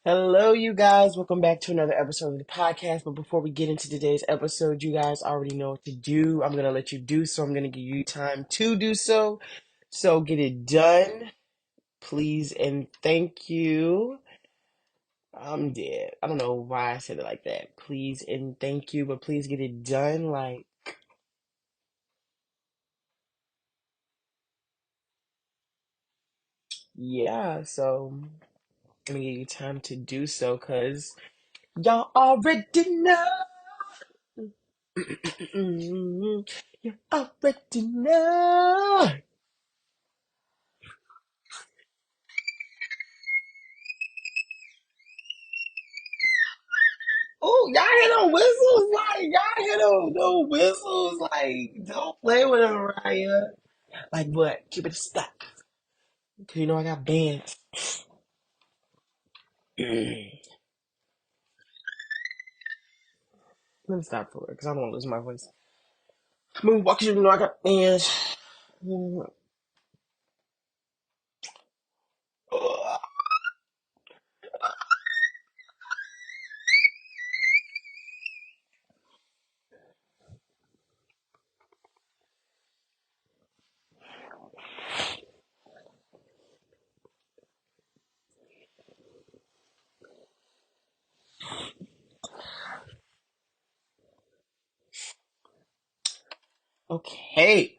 Hello, you guys. Welcome back to another episode of the podcast. But before we get into today's episode, you guys already know what to do. I'm going to let you do so. I'm going to give you time to do so. So get it done, please, and thank you. I'm dead. I don't know why I said it like that. Please and thank you, but please get it done. Yeah, so I'm going to give you time to do so because y'all already know. You already know. Oh, y'all hear them whistles? Y'all hear them whistles? Don't play with them, Raya. Like what? Keep it stuck. Cause you know I got bands. Let me stop for it, cause I don't want to lose my voice. Moonwalkers, you know I got bands. Okay.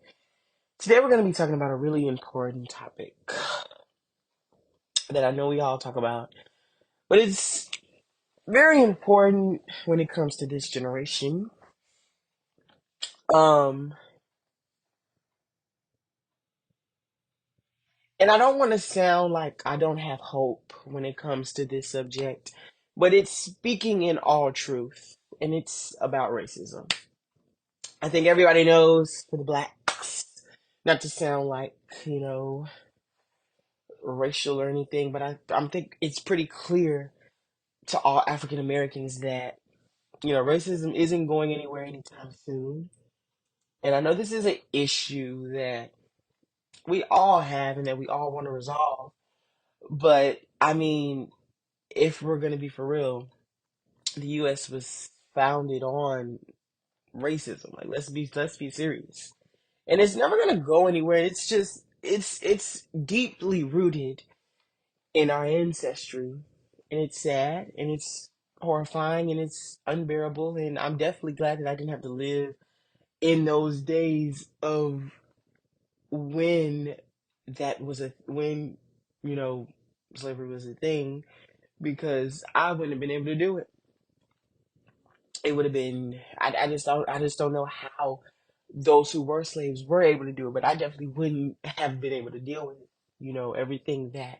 Today we're gonna be talking about a really important topic that I know we all talk about, but it's very important when it comes to this generation. Um, And I don't want to sound like I don't have hope when it comes to this subject, but it's speaking in all truth, and it's about racism. I think everybody knows for the blacks, not to sound like, you know, racial or anything, but I think it's pretty clear to all African Americans that, racism isn't going anywhere anytime soon. And I know this is an issue that we all have and that we all want to resolve, but I mean, if we're gonna be for real, the U.S. was founded on racism. Like let's be serious, and it's never gonna go anywhere. It's just it's deeply rooted in our ancestry, and it's sad, and it's horrifying, and it's unbearable. And I'm definitely glad that I didn't have to live in those days of when when you know slavery was a thing because I wouldn't have been able to do it. It would have been I just don't know how those who were slaves were able to do it, but I definitely wouldn't have been able to deal with everything that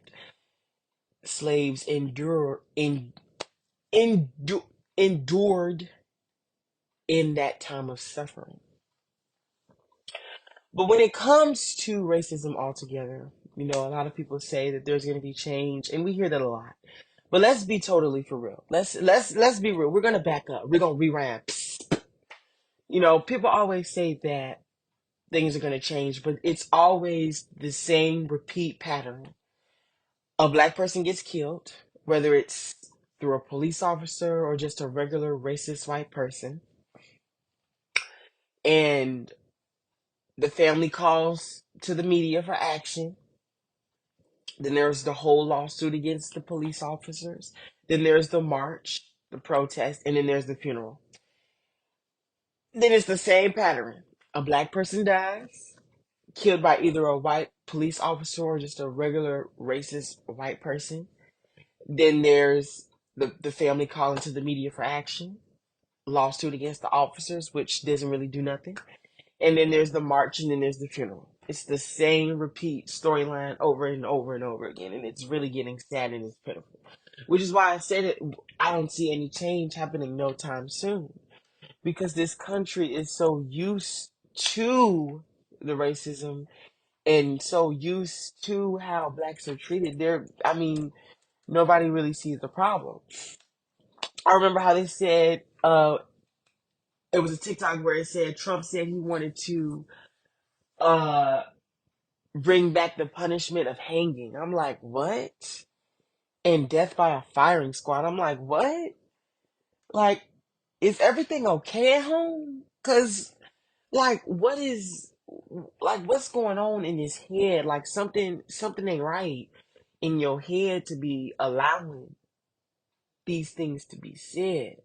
slaves endured endured in that time of suffering. But when it comes to racism altogether, a lot of people say that there's going to be change, and we hear that a lot. But let's be totally for real. Let's be real. We're gonna back up. We're gonna rewind. People always say that things are going to change, but it's always the same repeat pattern. A black person gets killed, whether it's through a police officer or just a regular racist white person, and the family calls to the media for action. Then there's the whole lawsuit against the police officers. Then there's the march, the protest, and then there's the funeral. Then it's the same pattern. A black person dies, killed by either a white police officer or just a regular racist white person. Then there's the family calling to the media for action, lawsuit against the officers, which doesn't really do nothing. And then there's the march, and then there's the funeral. It's the same repeat storyline over and over and over again, and it's really getting sad and it's pitiful. Which is why I said it. I don't see any change happening no time soon because this country is so used to the racism and so used to how blacks are treated. I mean, nobody really sees the problem. I remember how they said, it was a TikTok where it said Trump said he wanted to uh, bring back the punishment of hanging. I'm like, what? and death by a firing squad. I'm like, what? Like, is everything okay at home? Cause like, what's going on in his head? Like something ain't right in your head to be allowing these things to be said.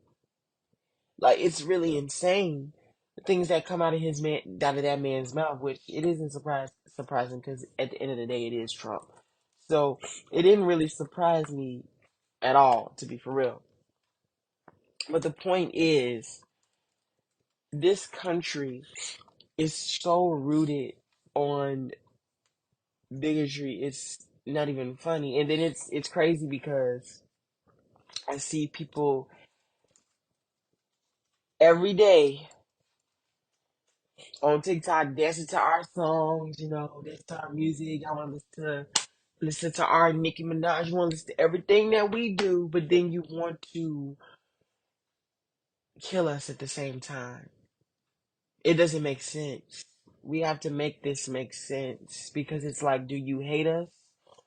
Like it's really insane. The things that come out of that man's mouth, which it isn't surprising because at the end of the day, it is Trump. So it didn't really surprise me at all, to be for real. But the point is, this country is so rooted on bigotry. It's not even funny. And then it's crazy because I see people every day on TikTok dancing to our songs, dancing to our music. I want to listen to our Nicki Minaj. You want to listen to everything that we do, but then you want to kill us at the same time. It doesn't make sense. We have to make this make sense because it's like, do you hate us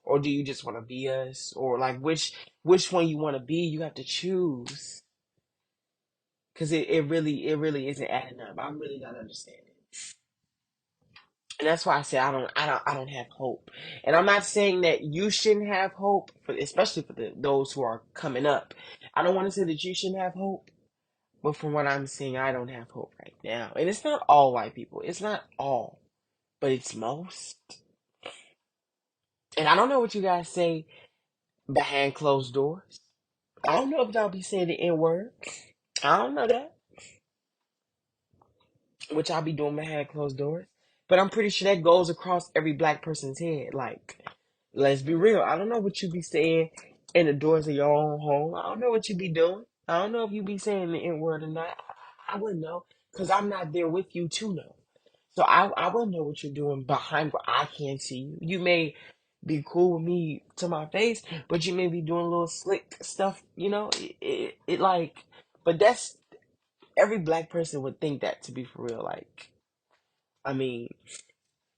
or do you just want to be us, or like which one you want to be? You have to choose because it really isn't adding up. I'm really not understanding. And that's why I say I don't have hope. And I'm not saying that you shouldn't have hope, especially for those who are coming up. I don't want to say that you shouldn't have hope, but from what I'm seeing, I don't have hope right now. And it's not all white people. It's not all, but it's most. And I don't know what you guys say behind closed doors. I don't know if y'all be saying the N word. I don't know that, which I'll be doing behind closed doors. But I'm pretty sure that goes across every black person's head. Like, let's be real. I don't know what you be saying in the doors of your own home. I don't know what you be doing. I don't know if you be saying the N word or not. I wouldn't know because I'm not there with you to know. So I wouldn't know what you're doing behind where I can't see you. You may be cool with me to my face, but you may be doing little slick stuff, it like, but that's, every black person would think that, to be for real. Like, I mean,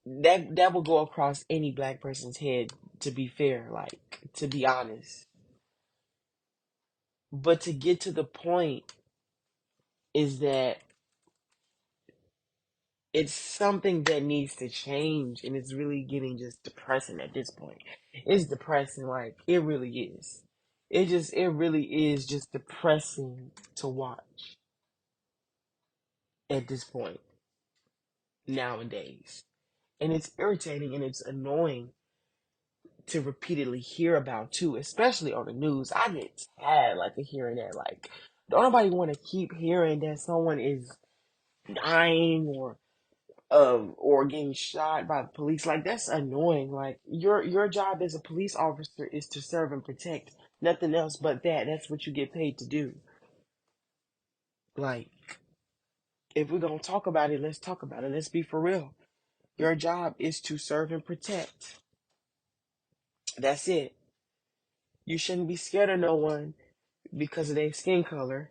that will go across any black person's head, to be fair, like, to be honest. But to get to the point is that it's something that needs to change, and it's really getting just depressing at this point. It's depressing, like it really is. It really is just depressing to watch at this point nowadays. And it's irritating and it's annoying to repeatedly hear about too, especially on the news. I get tired like of hearing that. Like, don't nobody want to keep hearing that someone is dying or getting shot by the police. Like, that's annoying. Like, your job as a police officer is to serve and protect, nothing else but that. That's what you get paid to do. Like, if we're gonna talk about it, let's talk about it. Let's be for real. Your job is to serve and protect. That's it. You shouldn't be scared of no one because of their skin color.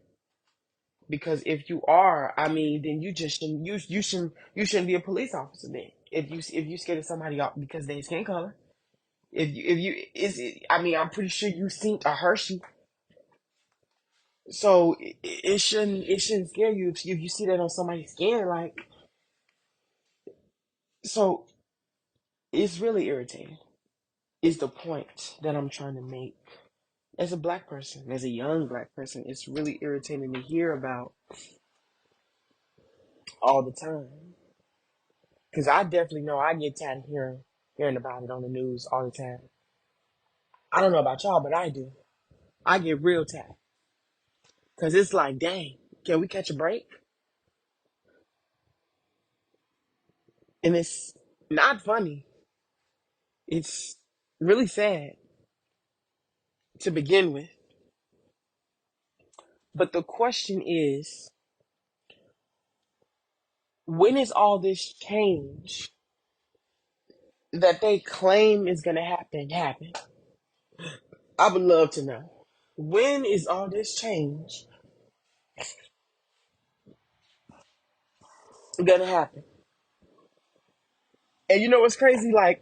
Because if you are, I mean, then you just shouldn't you shouldn't be a police officer then. If you scared of somebody out because of their skin color. If you is it, I mean, I'm pretty sure you seen a Hershey, so it shouldn't scare you if you see that on somebody's skin. Like, so it's really irritating. Is the point that I'm trying to make? As a black person, as a young black person, it's really irritating to hear about all the time. Because I definitely know I get tired of hearing about it on the news all the time. I don't know about y'all, but I do. I get real tired. Because it's like, dang, can we catch a break? And it's not funny. It's really sad to begin with. But the question is, when is all this change that they claim is going to happen? I would love to know. When is all this change going to happen? And you know what's crazy? Like,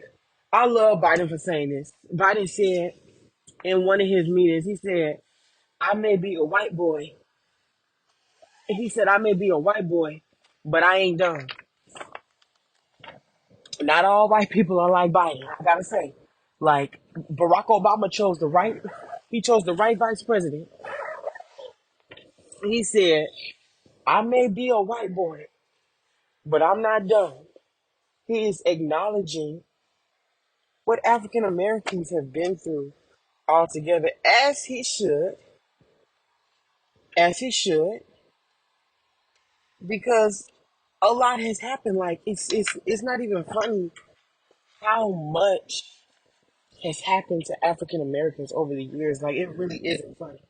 I love Biden for saying this. Biden said, in one of his meetings, he said, I may be a white boy. He said, I may be a white boy, but I ain't done. Not all white people are like Biden, I gotta say. Like, Barack Obama chose the right, he chose the right vice president. He said, I may be a white boy, but I'm not done. He is acknowledging what African Americans have been through altogether, as he should, because a lot has happened. Like it's not even funny how much has happened to African Americans over the years. Like it really isn't funny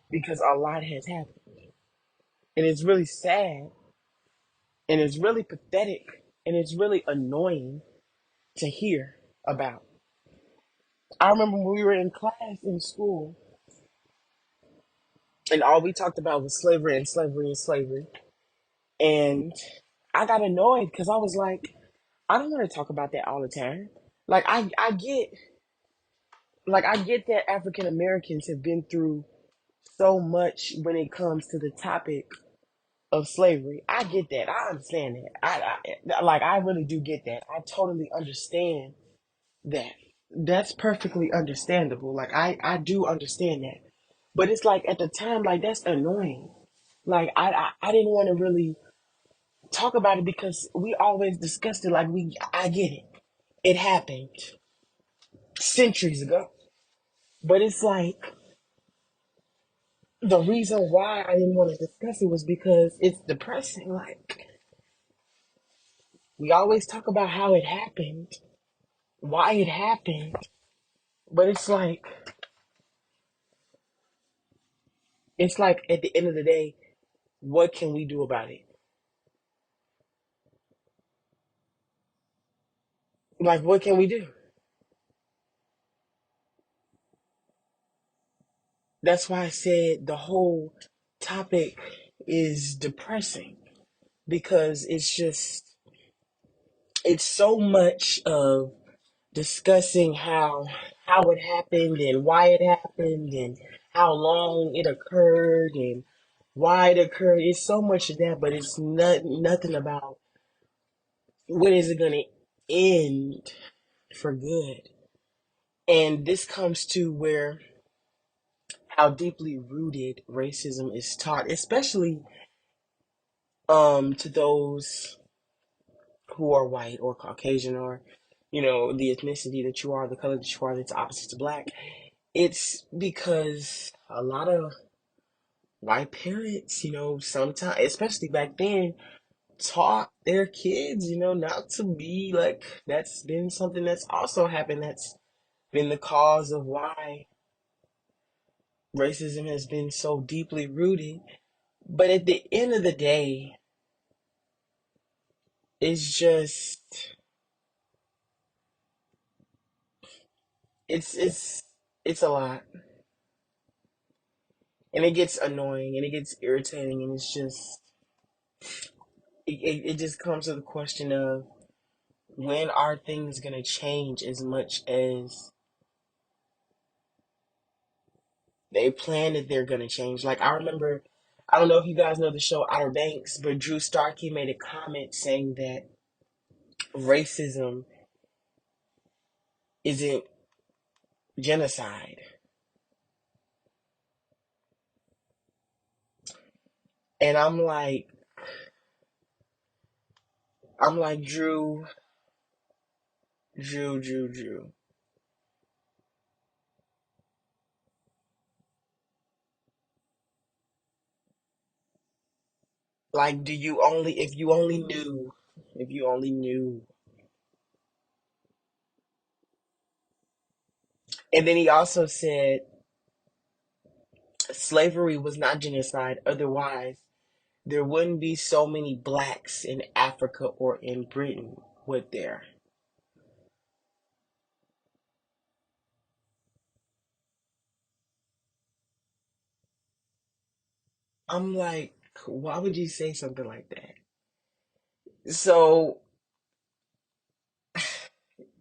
because a lot has happened, and it's really sad, and it's really pathetic, and it's really annoying to hear about. I remember when we were in class in school, and all we talked about was slavery and slavery and slavery, and I got annoyed because I was like, I don't want to talk about that all the time. Like I get that African Americans have been through so much when it comes to the topic of slavery. I get that. I understand that. I really do get that. I totally understand that. That's perfectly understandable. Like I do understand that. But it's like at the time, like that's annoying. Like I didn't want to really talk about it because we always discussed it. Like I get it. It happened centuries ago. But it's like the reason why I didn't want to discuss it was because it's depressing. Like we always talk about how it happened, why it happened, but it's like at the end of the day, what can we do about it? Like what can we do? That's why I said the whole topic is depressing because it's so much of discussing how it happened and why it happened and how long it occurred and why it occurred. It's so much of that, but it's nothing about when is it going to end for good. And this comes to where how deeply rooted racism is taught, especially to those who are white or Caucasian or the ethnicity that you are, the color that you are, that's opposite to black. It's because a lot of white parents, sometimes, especially back then, taught their kids, not to be like, that's been something that's also happened. That's been the cause of why racism has been so deeply rooted. But at the end of the day, it's just, it's, it's, it's a lot. And it gets annoying and it gets irritating and it's just, it just comes to the question of, when are things gonna change as much as they plan that they're gonna change? Like I remember, I don't know if you guys know the show Outer Banks, but Drew Starkey made a comment saying that racism isn't genocide. And I'm like, Drew. Like, if you only knew. And then he also said slavery was not genocide, otherwise there wouldn't be so many blacks in Africa or in Britain, would there? I'm like, why would you say something like that? So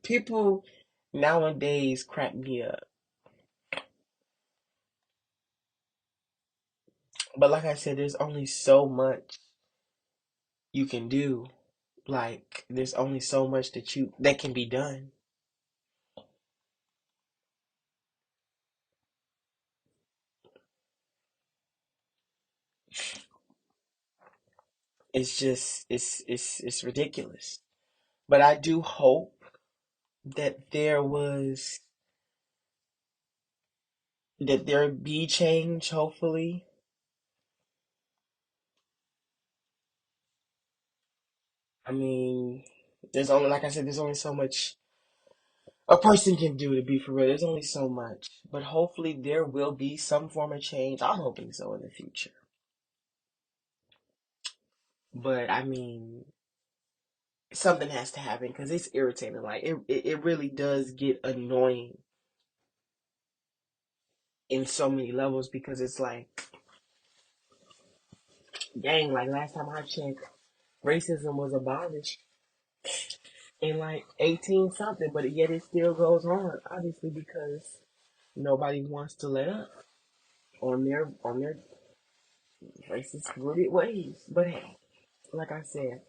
people nowadays crack me up But like I said, there's only so much you can do. Like there's only so much that can be done. It's ridiculous. But I do hope that there be change, hopefully. I mean, there's only, like I said, there's only so much a person can do, to be for real. There's only so much. But hopefully there will be some form of change. I'm hoping so in the future. But I mean, something has to happen because it's irritating. Like it really does get annoying in so many levels because it's like, dang, like last time I checked, racism was abolished in like 18 something, but yet it still goes on, obviously because nobody wants to let up on their racist rooted ways. But hey, like I said,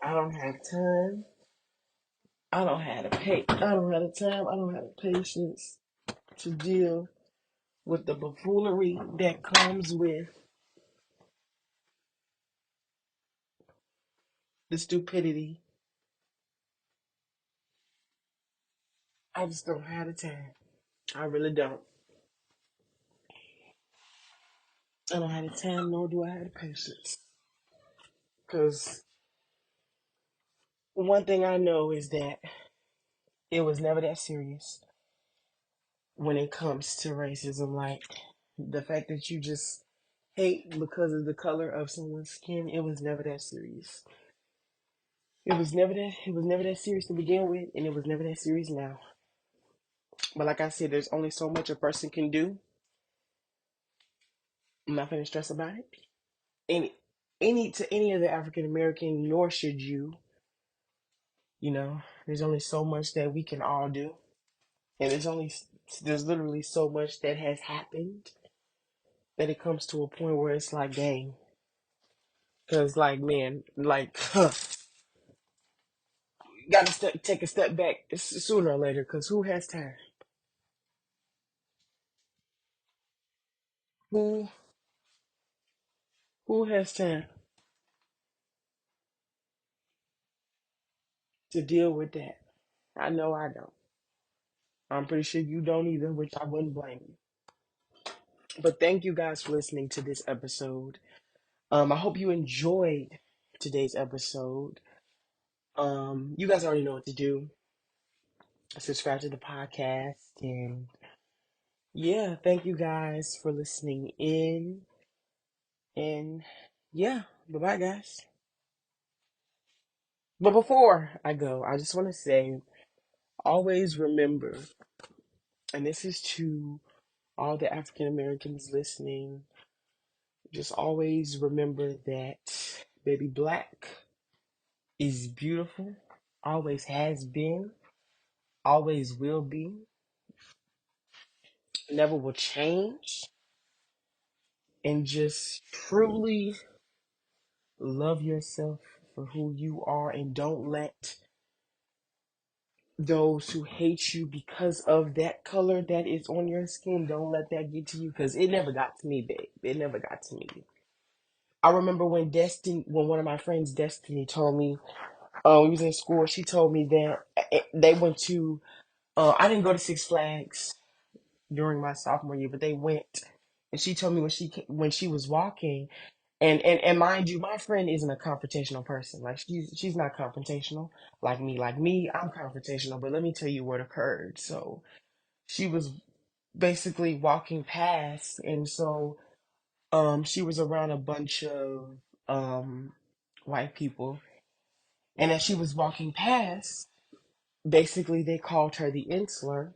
I don't have time. I don't have the time. I don't have the patience to deal with the buffoonery that comes with the stupidity. I just don't have the time. I really don't. I don't have the time, nor do I have the patience. Because one thing I know is that it was never that serious when it comes to racism. Like the fact that you just hate because of the color of someone's skin, it was never that serious. It was never that serious to begin with, and it was never that serious now. But like I said, there's only so much a person can do. I'm not gonna stress about it. Any any other African American, nor should you. There's only so much that we can all do, and there's literally so much that has happened that it comes to a point where it's like, dang, because like man, like gotta take a step back sooner or later, because who has time? Who who has time to deal with that? I know I don't. I'm pretty sure you don't either, which I wouldn't blame you. But thank you guys for listening to this episode. I hope you enjoyed today's episode. You guys already know what to do. Subscribe to the podcast, and yeah, thank you guys for listening in. And yeah, bye bye, guys. But before I go, I just want to say, always remember, and this is to all the African Americans listening, just always remember that baby black is beautiful, always has been, always will be, never will change, and just truly love yourself for who you are, and don't let those who hate you because of that color that is on your skin, don't let that get to you, because it never got to me, babe. It never got to me. I remember when one of my friends, Destiny, told me, we was in school, she told me that they went to, I didn't go to Six Flags during my sophomore year, but they went, and she told me when she was walking, and mind you, my friend isn't a confrontational person. Like she's not confrontational like me. Like me, I'm confrontational. But let me tell you what occurred. So she was basically walking past, and so she was around a bunch of white people, and as she was walking past, basically they called her the insular,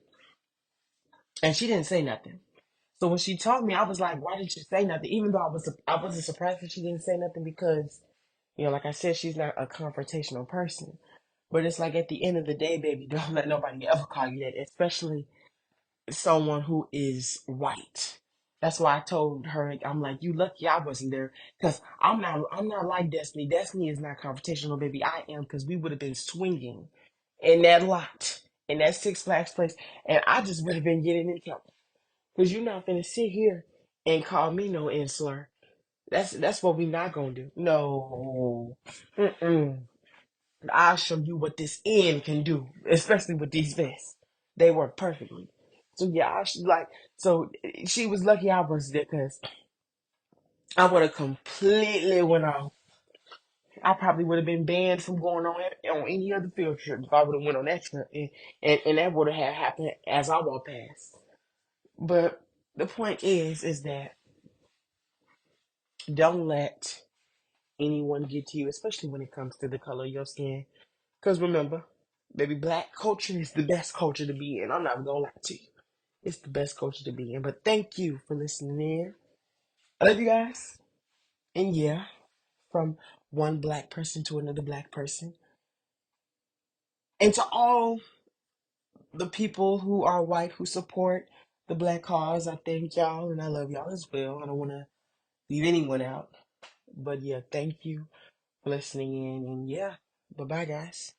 and she didn't say nothing. So when she told me, I was like, "Why didn't you say nothing?" Even though I wasn't surprised that she didn't say nothing because, like I said, she's not a confrontational person. But it's like at the end of the day, baby, don't let nobody ever call you that, especially someone who is white. That's why I told her, I'm like, you lucky I wasn't there. Cause I'm not like Destiny. Destiny is not confrontational, baby. I am, cause we would have been swinging in that lot, in that Six Flags place. And I just would have been getting in trouble. Cause you're not gonna sit here and call me no insular. That's what we not gonna do. No. Mm-mm. I'll show you what this end can do, especially with these vests. They work perfectly. So yeah, so she was lucky I was there because I would have completely went off. I probably would have been banned from going on any other field trip if I would have went on that trip, and that would have happened as I walked past. But the point is that don't let anyone get to you, especially when it comes to the color of your skin. Because remember, baby, black culture is the best culture to be in. I'm not gonna lie to you. It's the best culture to be in. But thank you for listening in. I love you guys. And yeah, from one black person to another black person. And to all the people who are white who support the black cause, I thank y'all and I love y'all as well. I don't want to leave anyone out. But yeah, thank you for listening in. And yeah, bye bye, guys.